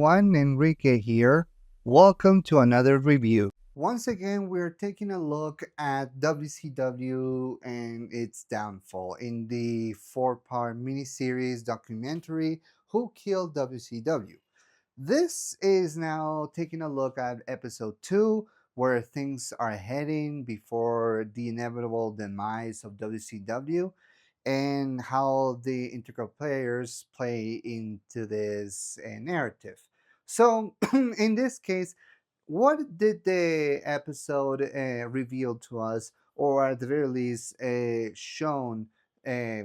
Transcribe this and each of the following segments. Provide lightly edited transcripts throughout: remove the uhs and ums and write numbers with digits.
everyone, Enrique here. Welcome to another review. Once again, we're taking a look at WCW and its downfall in the four-part miniseries documentary Who Killed WCW. This is now taking a look at episode 2, where things are heading before the inevitable demise of WCW and how the integral players play into this narrative. So, in this case, what did the episode reveal to us, or at the very least, shown,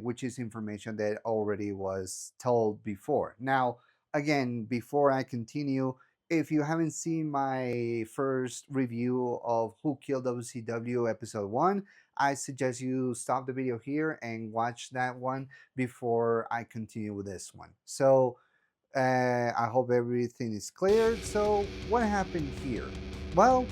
which is information that already was told before? Now, again, before I continue, if you haven't seen my first review of Who Killed WCW episode 1, I suggest you stop the video here and watch that one before I continue with this one. So, I hope everything is clear. So, what happened here? Well,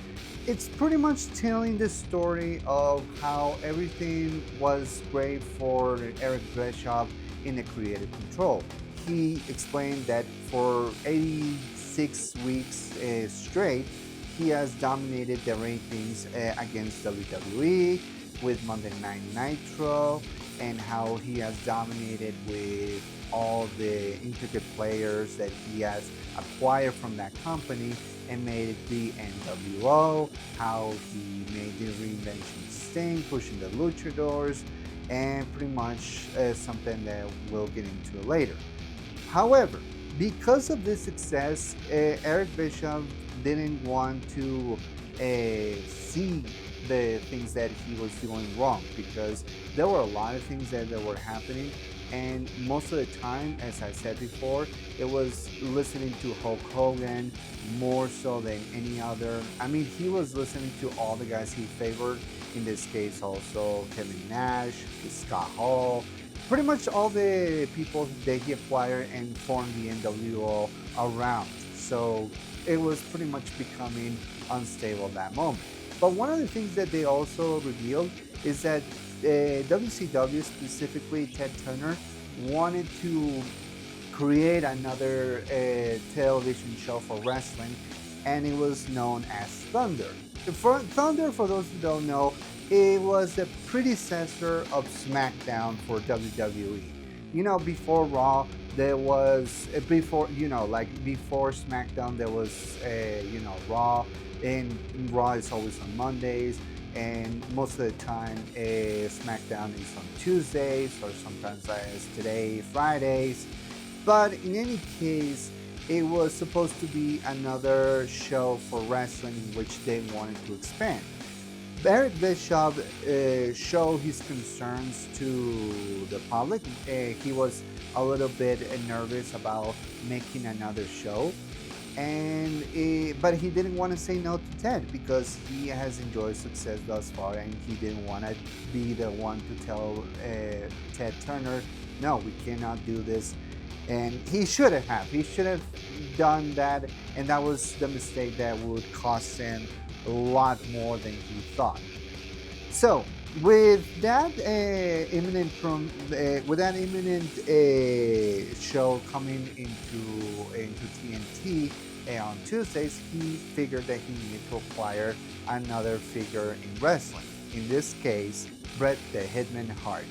it's pretty much telling the story of how everything was great for Eric Bischoff in the creative control. He explained that for 86 weeks straight, he has dominated the ratings against WWE with Monday Night Nitro, and how he has dominated with all the intricate players that he has acquired from that company and made it the NWO, how he made the reinvention Sting, pushing the luchadors, and pretty much something that we'll get into later. However, because of this success, Eric Bischoff didn't want to see the things that he was doing wrong, because there were a lot of things that were happening, and most of the time, as I said before, it was listening to Hulk Hogan more so than any other. I mean, he was listening to all the guys he favored, in this case also Kevin Nash, Scott Hall, pretty much all the people that he acquired and formed the NWO around. So it was pretty much becoming unstable at that moment. But one of the things that they also revealed is that WCW, specifically Ted Turner, wanted to create another television show for wrestling, and it was known as Thunder. Thunder, for those who don't know, it was the predecessor of SmackDown for WWE. You know, before Raw, there was before SmackDown, there was Raw, and Raw is always on Mondays, and most of the time SmackDown is on Tuesdays, or sometimes as today, Fridays. But in any case, it was supposed to be another show for wrestling in which they wanted to expand. Eric Bischoff showed his concerns to the public. He was a little bit nervous about making another show, but he didn't want to say no to Ted, because he has enjoyed success thus far, and he didn't want to be the one to tell Ted Turner, no, we cannot do this. And he should have. He should have done that, and that was the mistake that would cost him a lot more than he thought. So, with that imminent show coming into TNT on Tuesdays, he figured that he needed to acquire another figure in wrestling. In this case, Bret the Hitman Hart.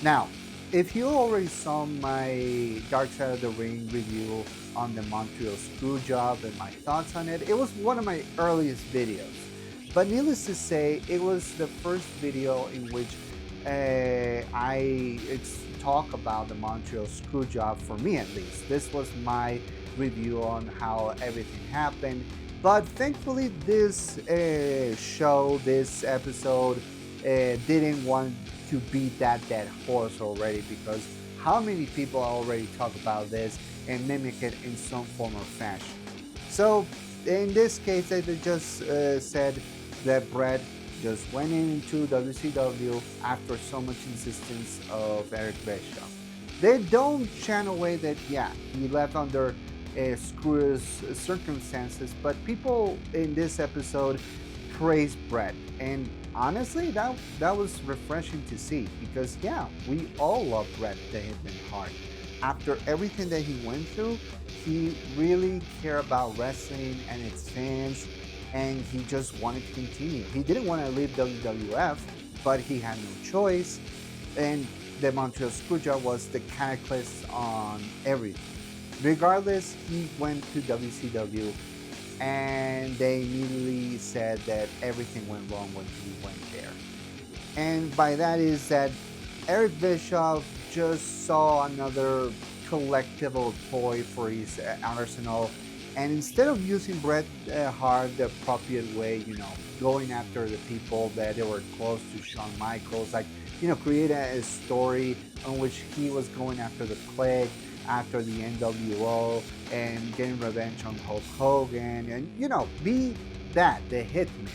Now, if you already saw my Dark Side of the Ring review on the Montreal Screwjob and my thoughts on it, it was one of my earliest videos. But needless to say, it was the first video in which I talk about the Montreal Screwjob, for me at least. This was my review on how everything happened. But thankfully, this this episode, didn't want to beat that dead horse already, because how many people already talk about this and mimic it in some form or fashion. So in this case, they just said that Bret just went into WCW after so much insistence of Eric Bischoff. They don't channel away that, yeah, he left under screwish circumstances, but people in this episode praise Bret, and honestly, that was refreshing to see, because yeah, we all love Bret the Hitman Hart. after everything that he went through, he really cared about wrestling and its fans, and he just wanted to continue. He didn't want to leave WWF, but he had no choice, and the Montreal Screwjob was the catalyst on everything. Regardless, he went to WCW, and they immediately said that everything went wrong when he went there. And by that is that Eric Bischoff just saw another collectible toy for his arsenal, and instead of using Bret Hart the appropriate way, going after the people that they were close to Shawn Michaels, like create a story on which he was going after the Plague, after the NWO, and getting revenge on Hulk Hogan, and be that the Hitman.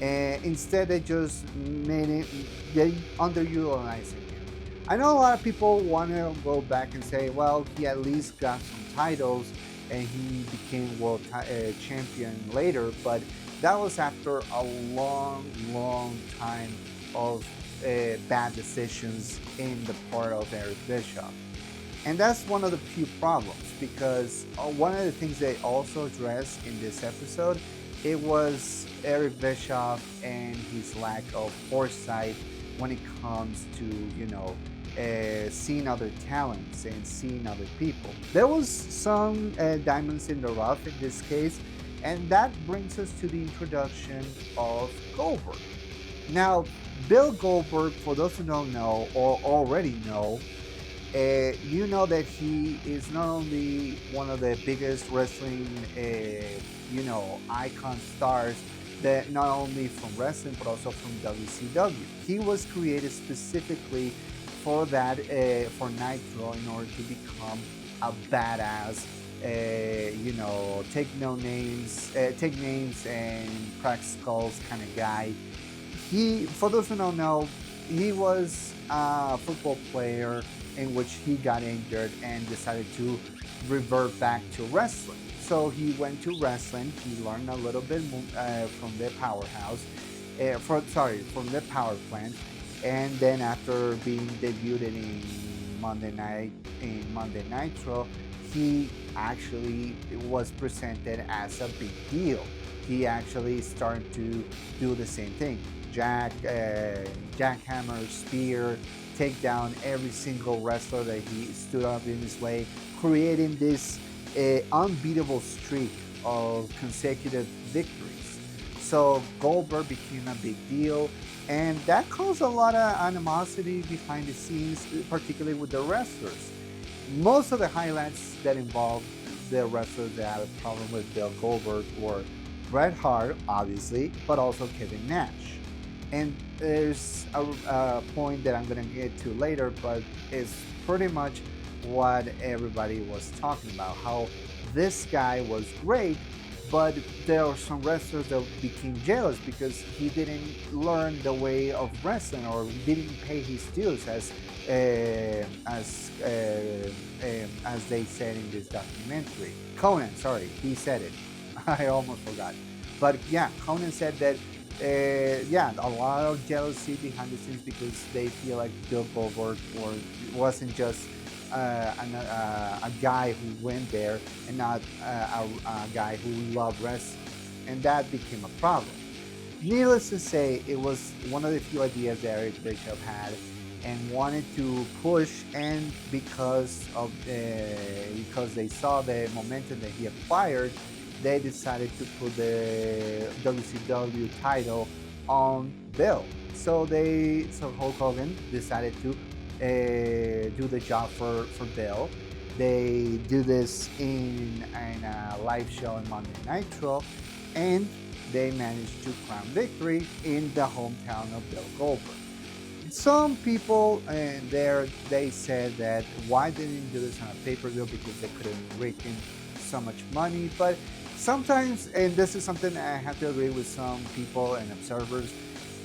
And instead, they just made it, they underutilizing him. I know a lot of people want to go back and say, well, he at least got some titles and he became world champion later, but that was after a long, long time of bad decisions in the part of Eric Bischoff. And that's one of the few problems, because one of the things they also addressed in this episode, it was Eric Bischoff and his lack of foresight when it comes to, seeing other talents and seeing other people. There was some diamonds in the rough in this case, and that brings us to the introduction of Goldberg. Now, Bill Goldberg, for those who don't know or already know, you know that he is not only one of the biggest wrestling, icon stars, that not only from wrestling but also from WCW. He was created specifically for that, for Nitro, in order to become a badass, take names and crack skulls kind of guy. He, for those who don't know, he was a football player in which he got injured and decided to revert back to wrestling. So he went to wrestling. He learned a little bit from the powerhouse, from the power plant, and then after being debuted in Monday Nitro, he actually was presented as a big deal. He actually started to do the same thing: jackhammer, spear, take down every single wrestler that he stood up in his way, creating this unbeatable streak of consecutive victories. So Goldberg became a big deal, and that caused a lot of animosity behind the scenes, particularly with the wrestlers. Most of the highlights that involved the wrestlers that had a problem with Bill Goldberg were Bret Hart, obviously, but also Kevin Nash. And there's a point that I'm going to get to later, but it's pretty much what everybody was talking about, how this guy was great, but there were some wrestlers that became jealous because he didn't learn the way of wrestling, or didn't pay his dues, as they said in this documentary. Conan, sorry, he said it. I almost forgot. But yeah, Conan said that a lot of jealousy behind the scenes because they feel like Bill Goldberg wasn't just a guy who went there and not a guy who loved wrestling, and that became a problem. Needless to say, it was one of the few ideas that Eric Bischoff had and wanted to push, and because they saw the momentum that he acquired, they decided to put the WCW title on Bill. So Hulk Hogan decided to do the job for Bill. They do this in a live show in Monday Nitro, and they managed to crown victory in the hometown of Bill Goldberg. Some people they said that why they didn't do this on a pay-per-view, because they couldn't rake in so much money. But sometimes, and this is something I have to agree with some people and observers,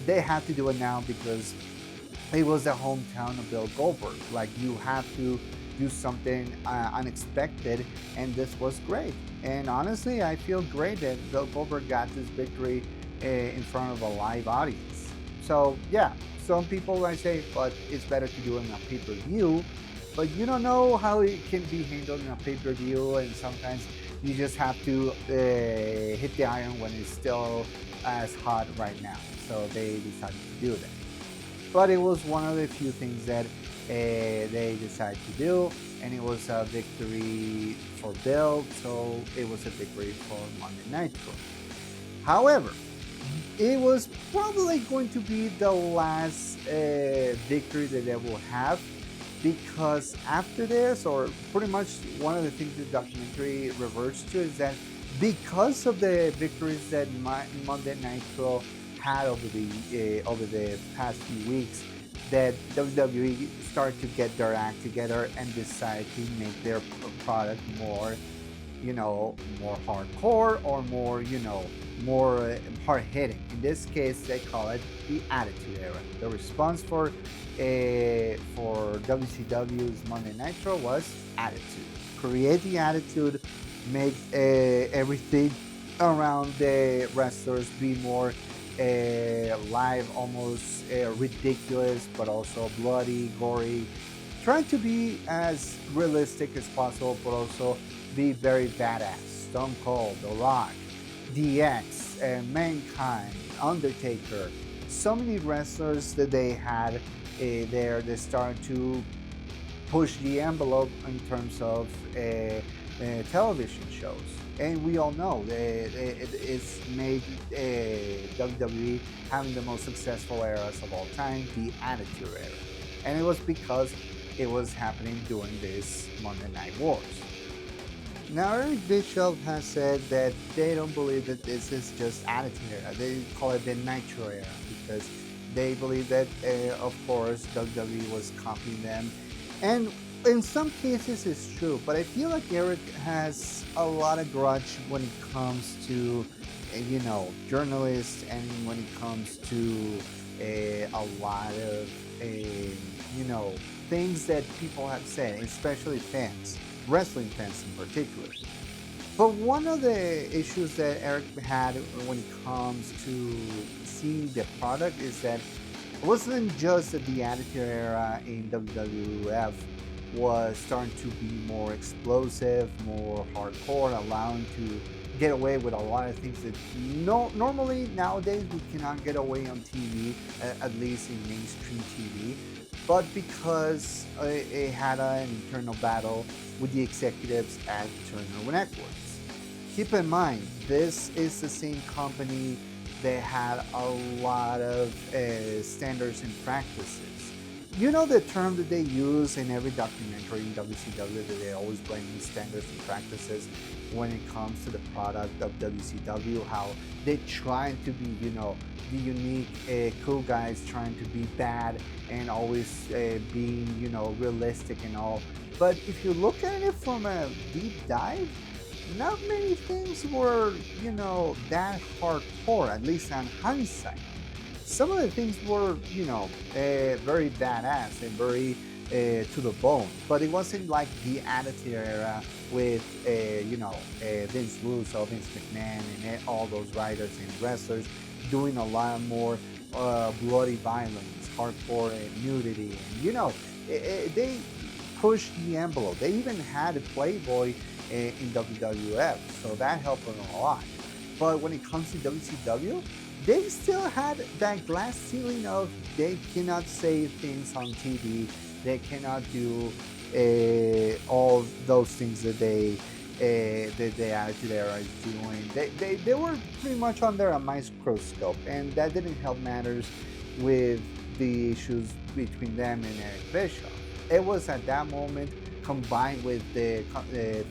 they have to do it now because it was the hometown of Bill Goldberg. Like, you have to do something unexpected, and this was great. And honestly, I feel great that Bill Goldberg got this victory in front of a live audience. So yeah, some people I say, but it's better to do it on a pay-per-view. but you don't know how it can be handled in a pay-per-view, and sometimes you just have to hit the iron when it's still as hot right now. So they decided to do that. But it was one of the few things that they decided to do, and it was a victory for Bill, so it was a victory for Monday Nitro. However, it was probably going to be the last victory that they will have, because after this, or pretty much one of the things the documentary reverts to, is that because of the victories that Monday Nitro had over the past few weeks, that WWE started to get their act together and decide to make their product more, more hardcore, or more, more hard hitting. In this case, they call it the Attitude Era. The response for WCW's Monday Nitro was attitude. Create the attitude, make everything around the wrestlers be more live, almost ridiculous, but also bloody, gory. Trying to be as realistic as possible, but also be very badass. Stone Cold, The Rock, DX, Mankind, Undertaker. So many wrestlers that they had there, they started to push the envelope in terms of television shows. And we all know that it's made WWE having the most successful eras of all time, the Attitude Era. And it was because it was happening during this Monday Night Wars. Now, Eric Bischoff has said that they don't believe that this is just Attitude Era. They call it the Nitro Era because they believe that, of course, WWE was copying them. And in some cases it's true, but I feel like Eric has a lot of grudge when it comes to, journalists, and when it comes to a lot of, things that people have said, especially fans, wrestling fans in particular. But one of the issues that Eric had when it comes to seeing the product is that it wasn't just that the Attitude Era in WWF was starting to be more explosive, more hardcore, allowing to get away with a lot of things that normally nowadays we cannot get away on TV, at least in mainstream TV. But because it had an internal battle with the executives at Turner Networks. Keep in mind, this is the same company that had a lot of standards and practices. You know the term that they use in every documentary in WCW, that they always blame these standards and practices when it comes to the product of WCW, how they try to be, the unique cool guys trying to be bad and always being, realistic and all. But if you look at it from a deep dive, not many things were, that hardcore, at least on hindsight. Some of the things were, very badass and very to the bone, but it wasn't like the Attitude Era with, Vince Russo, Vince McMahon, and all those writers and wrestlers doing a lot more bloody violence, hardcore nudity, and they pushed the envelope. They even had a Playboy in WWF, so that helped them a lot. But when it comes to WCW, they still had that glass ceiling of they cannot say things on TV, they cannot do all those things that the Attitude Era is doing. They were pretty much under a microscope, and that didn't help matters with the issues between them and Eric Bischoff. It was at that moment, combined with the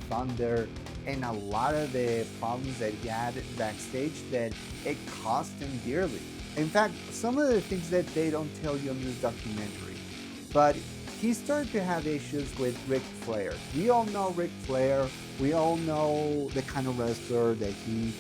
Thunder and a lot of the problems that he had backstage, that it cost him dearly. In fact, some of the things that they don't tell you in this documentary, but he started to have issues with Ric Flair. We all know Ric Flair. We all know the kind of wrestler that he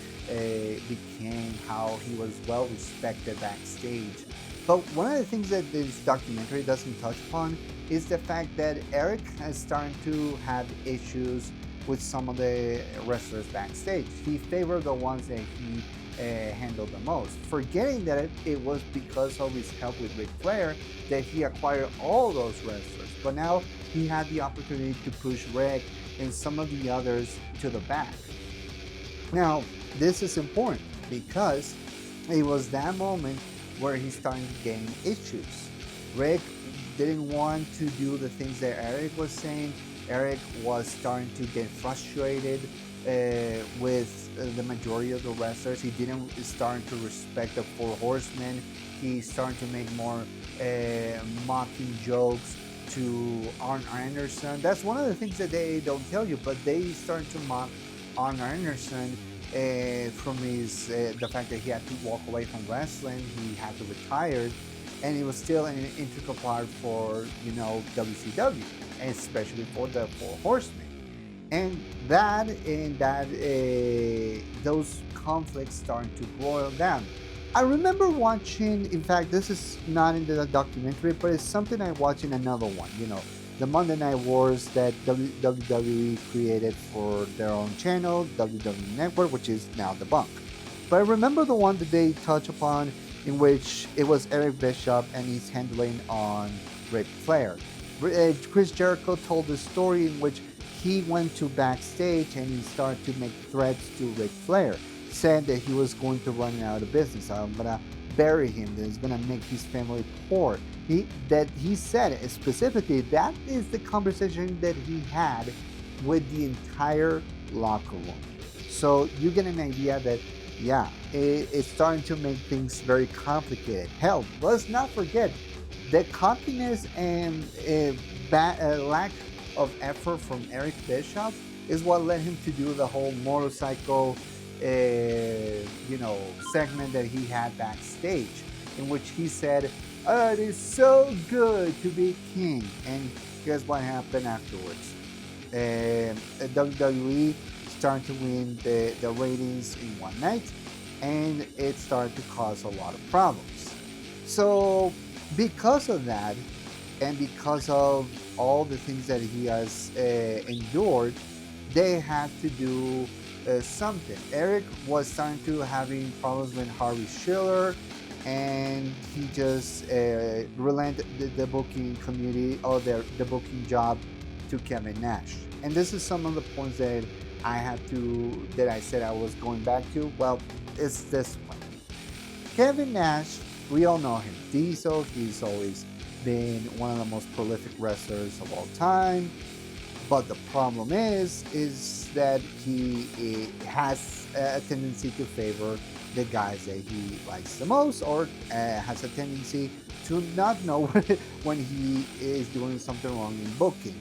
became, how he was well respected backstage. But one of the things that this documentary doesn't touch upon is the fact that Eric has started to have issues with some of the wrestlers backstage. He favored the ones that he handled the most, forgetting that it was because of his help with Ric Flair that he acquired all those wrestlers. But now he had the opportunity to push Rick and some of the others to the back. Now, this is important because it was that moment where he started getting issues. Rick didn't want to do the things that Eric was saying. Eric was starting to get frustrated with the majority of the wrestlers. He didn't start to respect the Four Horsemen. He started to make more mocking jokes to Arn Anderson. That's one of the things that they don't tell you, but they started to mock Arn Anderson from his the fact that he had to walk away from wrestling. He had to retire, and it was still an integral part for WCW, and especially for the Four Horsemen. And those conflicts started to boil down. I remember watching, in fact, this is not in the documentary, but it's something I watched in another one, the Monday Night Wars that WWE created for their own channel, WWE Network, which is now debunked. But I remember the one that they touched upon in which it was Eric Bischoff and his handling on Ric Flair. Chris Jericho told the story in which he went to backstage and he started to make threats to Ric Flair, said that he was going to run out of business. I'm gonna bury him. That is gonna make his family poor. He said specifically that is the conversation that he had with the entire locker room. So you get an idea that it's starting to make things very complicated. Hell, let's not forget the cockiness and lack of effort from Eric Bischoff is what led him to do the whole motorcycle segment that he had backstage, in which he said, "Oh, it is so good to be king." And guess what happened afterwards? WWE started to win the ratings in one night, and it started to cause a lot of problems. So because of that, and because of all the things that he has endured, they had to do something. Eric was starting to having problems with Harvey Schiller, and he just relented the booking community or the booking job to Kevin Nash. And this is some of the points that I said I was going back to. Well, it's this one. Kevin Nash, we all know him. Diesel, he's always been one of the most prolific wrestlers of all time. But the problem is that he has a tendency to favor the guys that he likes the most, or has a tendency to not know when he is doing something wrong in booking.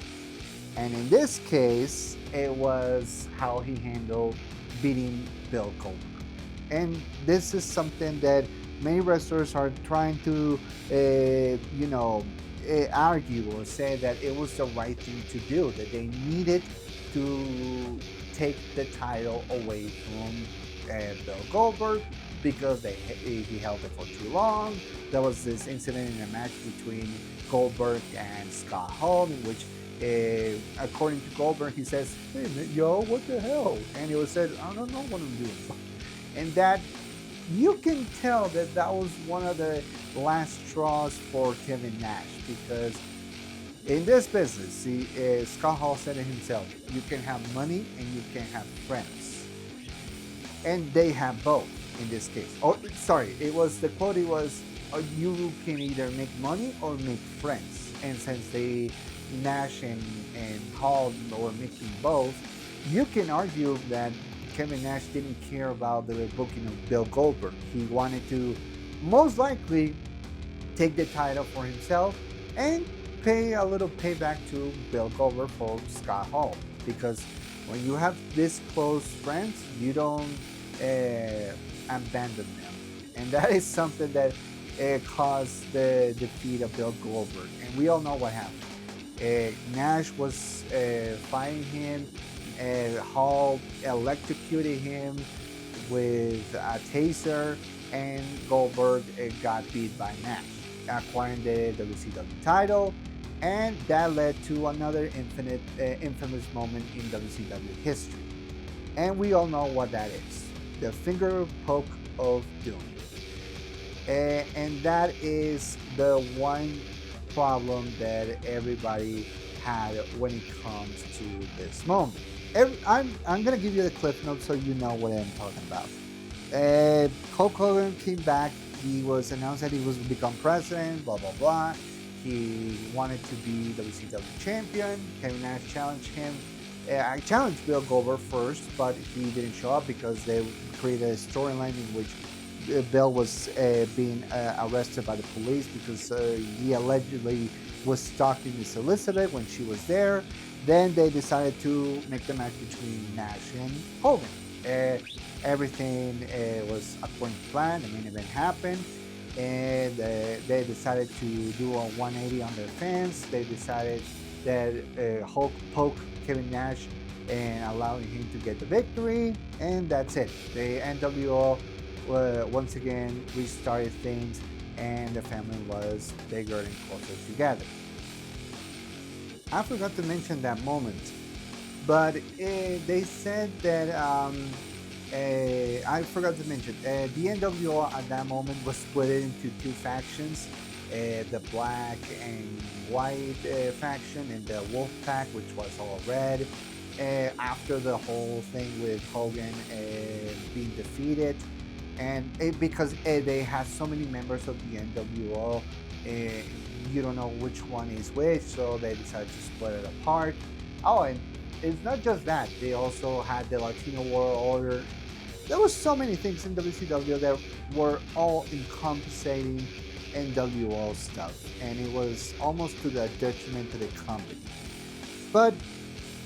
And in this case, it was how he handled beating Bill Goldberg. And this is something that many wrestlers are trying to, argue or say that it was the right thing to do, that they needed to take the title away from Bill Goldberg because he held it for too long. There was this incident in a match between Goldberg and Scott Hall in which, according to Goldberg, he says, "Hey, yo, what the hell?" And he was said, "I don't know what I'm doing." And that you can tell that was one of the last straws for Kevin Nash, because in this business, see, Scott Hall said it himself, you can have money and you can have friends. And they have both in this case. Oh, sorry, the quote was, you can either make money or make friends. And since Nash and Hall were making both, you can argue that Kevin Nash didn't care about the booking of Bill Goldberg. He wanted to most likely take the title for himself and pay a little payback to Bill Goldberg for Scott Hall. Because when you have this close friends, you don't abandon them. And that is something that caused the defeat of Bill Goldberg. And we all know what happened. Nash was fighting him. Hall electrocuted him with a taser, and Goldberg got beat by Nash, acquiring the WCW title, and that led to another infamous moment in WCW history. And we all know what that is: the finger poke of doom. And that is the one problem that everybody had when it comes to this moment. I'm gonna give you the clip notes so you know what I'm talking about. Hulk Hogan came back. He was announced that he was to become president. Blah blah blah. He wanted to be WCW champion. Kevin Nash challenged him. I challenged Bill Goldberg first, but he didn't show up because they created a storyline in which Bill was being arrested by the police because he allegedly was stalking Miss Elizabeth when she was there. Then they decided to make the match between Nash and Hogan. Everything was according to plan. The main event happened, and they decided to do a 180 on their fans. They decided that Hulk poked Kevin Nash and allowing him to get the victory, and that's it. The NWO once again restarted things, and the family was bigger and closer together. I forgot to mention that moment, but they said that I forgot to mention the NWO at that moment was split into two factions, the black and white faction and the wolf pack, which was all red. After the whole thing with Hogan being defeated, and because they had so many members of the NWO, you don't know which one is which, so they decided to split it apart. Oh, and it's not just that, they also had the Latino World Order. There was so many things in WCW that were all encompassing NWO stuff, and it was almost to the detriment to the company. But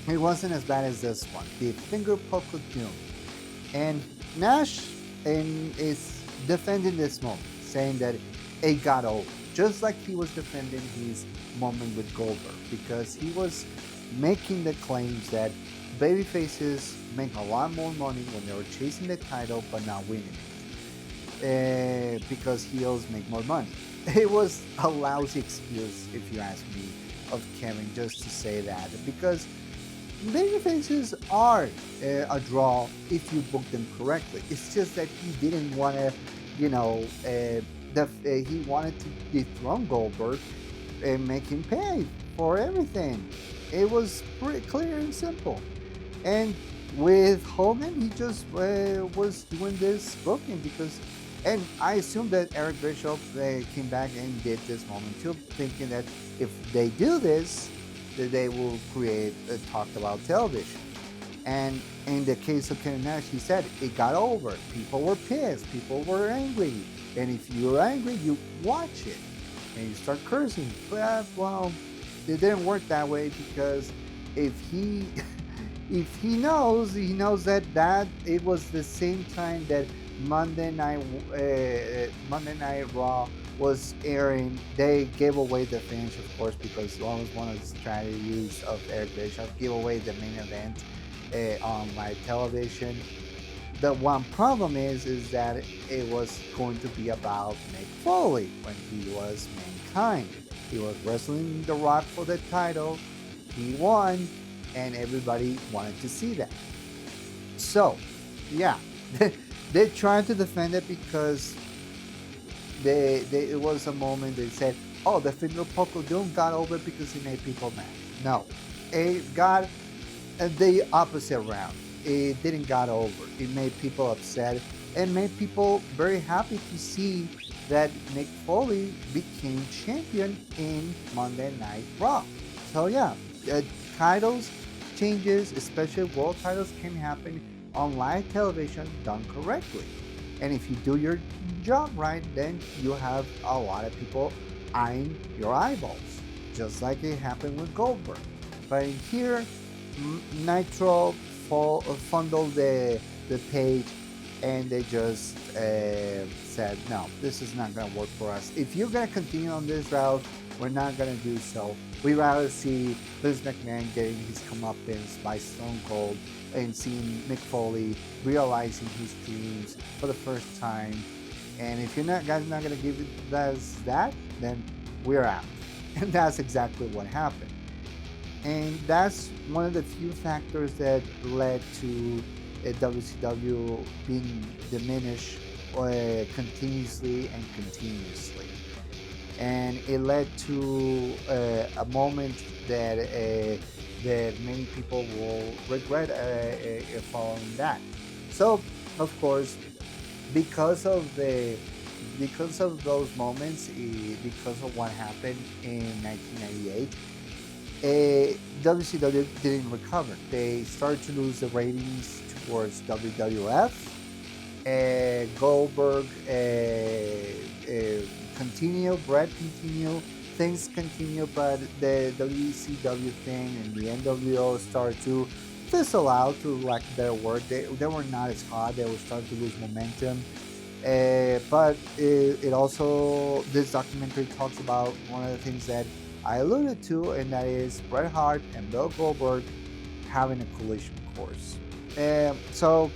it wasn't as bad as this one, the finger poke of doom. And Nash is defending this moment, saying that it got over, just like he was defending his moment with Goldberg, because he was making the claims that babyfaces make a lot more money when they were chasing the title but not winning it, because heels make more money. It was a lousy excuse, if you ask me, of Kevin just to say that, because babyfaces are a draw if you book them correctly. It's just that he didn't want to, he wanted to dethrone Goldberg and make him pay for everything. It was pretty clear and simple. And with Hogan, he just was doing this booking because, and I assume that Eric Bischoff came back and did this moment too, thinking that if they do this, that they will create a talked about television. And in the case of Kevin Nash, he said it got over. People were pissed. People were angry. And if you're angry, you watch it and you start cursing. But well, it didn't work that way, because if he if he knows that it was the same time that Monday Night Raw was airing. They gave away the finish, of course, because that was one of the strategies of Eric Bischoff, give away the main event on live television. The one problem is that it was going to be about Mick Foley when he was Mankind. He was wrestling The Rock for the title. He won, and everybody wanted to see that. So, yeah, they tried to defend it because it was a moment they said, oh, the finger poke of doom got over because it made people mad. No, it got the opposite round. It didn't got over. It made people upset and made people very happy to see that Mick Foley became champion in Monday Night Raw. So yeah, titles changes, especially world titles, can happen on live television done correctly. And if you do your job right, then you have a lot of people eyeing your eyeballs, just like it happened with Goldberg. But here, Nitro fondled the page, and they just said, no, this is not going to work for us. If you're going to continue on this route, we're not going to do so. We'd rather see Vince McMahon getting his comeuppance by Stone Cold and seeing Mick Foley realizing his dreams for the first time. And if you're guys not going to give us that, then we're out. And that's exactly what happened. And that's one of the few factors that led to WCW being diminished continuously and continuously. and it led to a moment that many people will regret following that. So, of course, because of the because of those moments, because of what happened in 1998, WCW didn't recover. They started to lose the ratings towards WWF. Goldberg continue, Bret continue, things continue, but the WCW thing and the NWO started to fizzle out, to lack of better word. They were not as hot. They were starting to lose momentum. But it also, this documentary talks about one of the things that I alluded to, and that is Bret Hart and Bill Goldberg having a collision course. So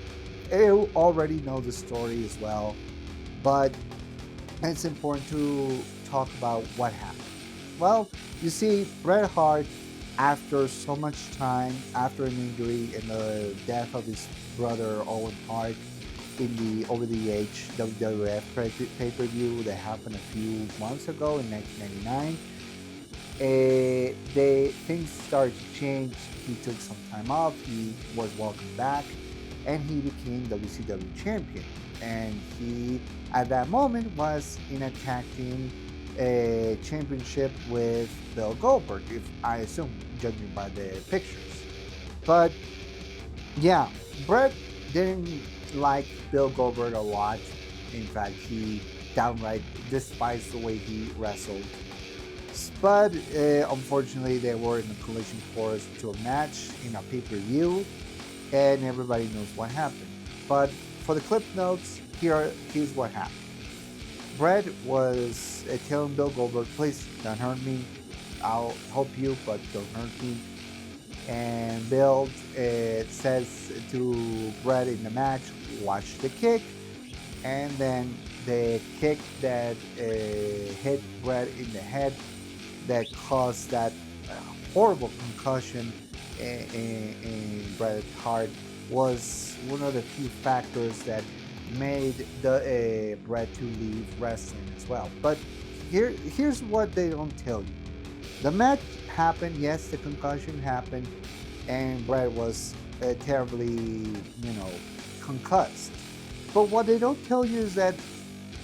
you already know the story as well, but it's important to talk about what happened. Well, you see, Bret Hart, after so much time, after an injury and the death of his brother Owen Hart in the over the age WWF pay per view that happened a few months ago in 1999, things started to change. He took some time off. He was welcomed back, and he became WCW champion. And he, at that moment, was in a tag team championship with Bill Goldberg, if I assume, judging by the pictures. But yeah, Bret didn't like Bill Goldberg a lot. In fact, he downright despised the way he wrestled. But unfortunately, they were in a collision course to a match in a pay-per-view, and everybody knows what happened. But for the clip notes, here's what happened. Bret was telling Bill Goldberg, please don't hurt me. I'll help you, but don't hurt me. And Bill says to Bret in the match, watch the kick. And then the kick that hit Bret in the head that caused that horrible concussion in Bret Hart was one of the few factors that made the Bret to leave wrestling as well. But here's what they don't tell you. The match happened, yes, the concussion happened, and Bret was terribly, concussed. But what they don't tell you is that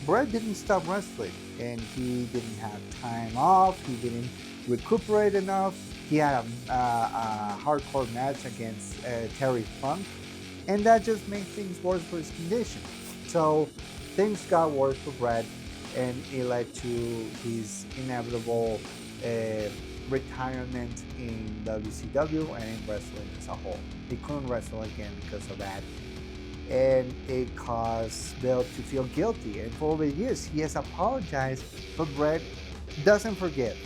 Bret didn't stop wrestling, and he didn't have time off. He didn't recuperate enough. He had a hardcore match against Terry Funk, and that just made things worse for his condition. So things got worse for Bret, and it led to his inevitable retirement in WCW and in wrestling as a whole. He couldn't wrestle again because of that, and it caused Bill to feel guilty. And for over years, he has apologized, but Bret doesn't forgive.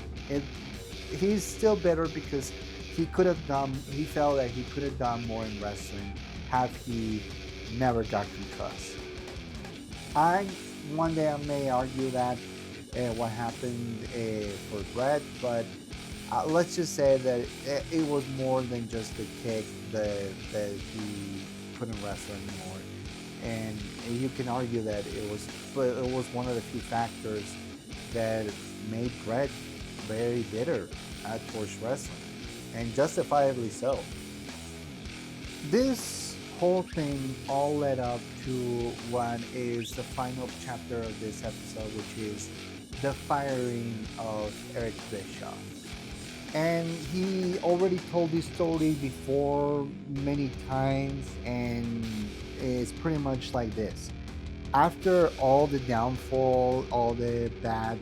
He's still bitter because he felt that he could have done more in wrestling had he never got concussed. One day I may argue that what happened for Bret, but let's just say that it was more than just the kick that he couldn't wrestle anymore. And you can argue that it was one of the few factors that made Bret very bitter towards wrestling, and justifiably so. This whole thing all led up to what is the final chapter of this episode, which is the firing of Eric Bischoff. And he already told this story before many times, and it's pretty much like this. After all the downfall, all the bad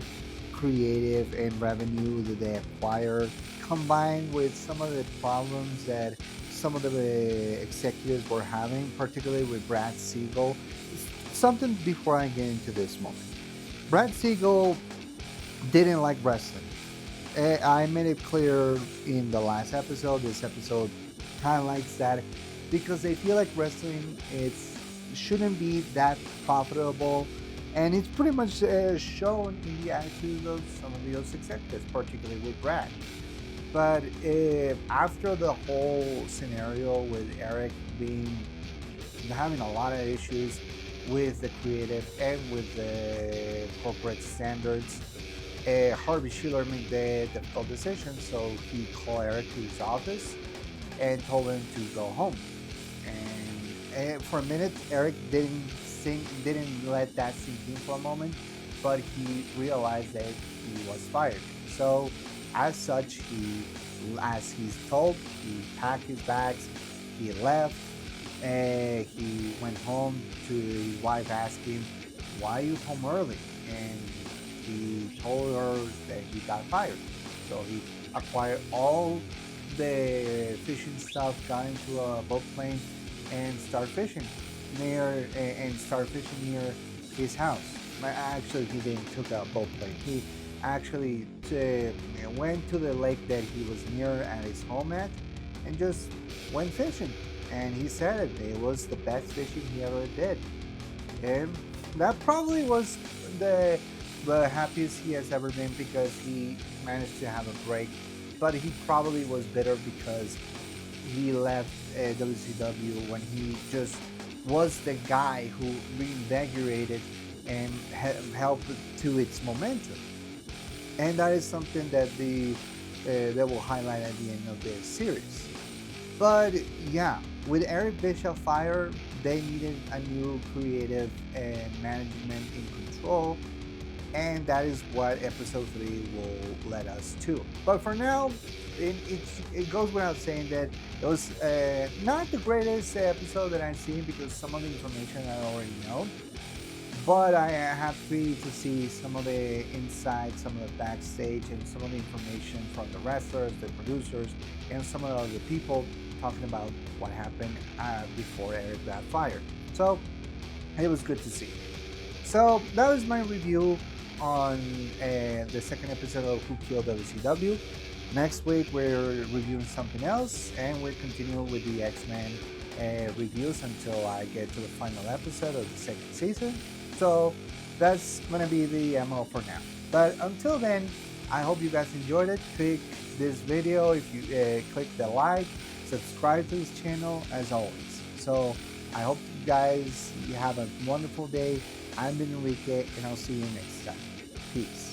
creative and revenue that they acquired, combined with some of the problems that some of the executives were having, particularly with Brad Siegel. Something before I get into this moment. Brad Siegel didn't like wrestling. I made it clear in the last episode. This episode highlights that because they feel like wrestling shouldn't be that profitable, and it's pretty much shown in the attitude of some of those executives, particularly with Brad. But after the whole scenario with Eric having a lot of issues with the creative and with the corporate standards, Harvey Schiller made the difficult decision, so he called Eric to his office and told him to go home. And for a minute, Eric didn't let that sink in for a moment, but he realized that he was fired. So, as such, as he's told, he packed his bags, he left, and he went home to his wife, asking, "Why are you home early?" And he told her that he got fired. So he acquired all the fishing stuff, got into a boat plane, and started fishing near his house. Actually, he didn't took a boat plane. He actually went to the lake that he was near at his home at, and just went fishing. And he said it was the best fishing he ever did. And that probably was the the happiest he has ever been, because he managed to have a break. But he probably was bitter because he left WCW when he just was the guy who reinvigorated and helped to its momentum. And that is something that they will highlight at the end of the series. But yeah, with Eric Bischoff fired, they needed a new creative and management in control, and that is what episode 3 will let us to. But for now, it goes without saying that it was not the greatest episode that I've seen, because some of the information I already know. But I am happy to see some of the inside, some of the backstage, and some of the information from the wrestlers, the producers, and some of the other people talking about what happened before Eric got fired. So it was good to see. So that was my review on the second episode of Who Killed WCW. Next week we're reviewing something else, and we're continuing with the X-Men reviews until I get to the final episode of the second season. So that's gonna be the MO for now. But until then, I hope you guys enjoyed it. Click this video if you click the like, subscribe to this channel as always. So I hope you guys have a wonderful day. I'm Ben Enrique, and I'll see you next time. Peace.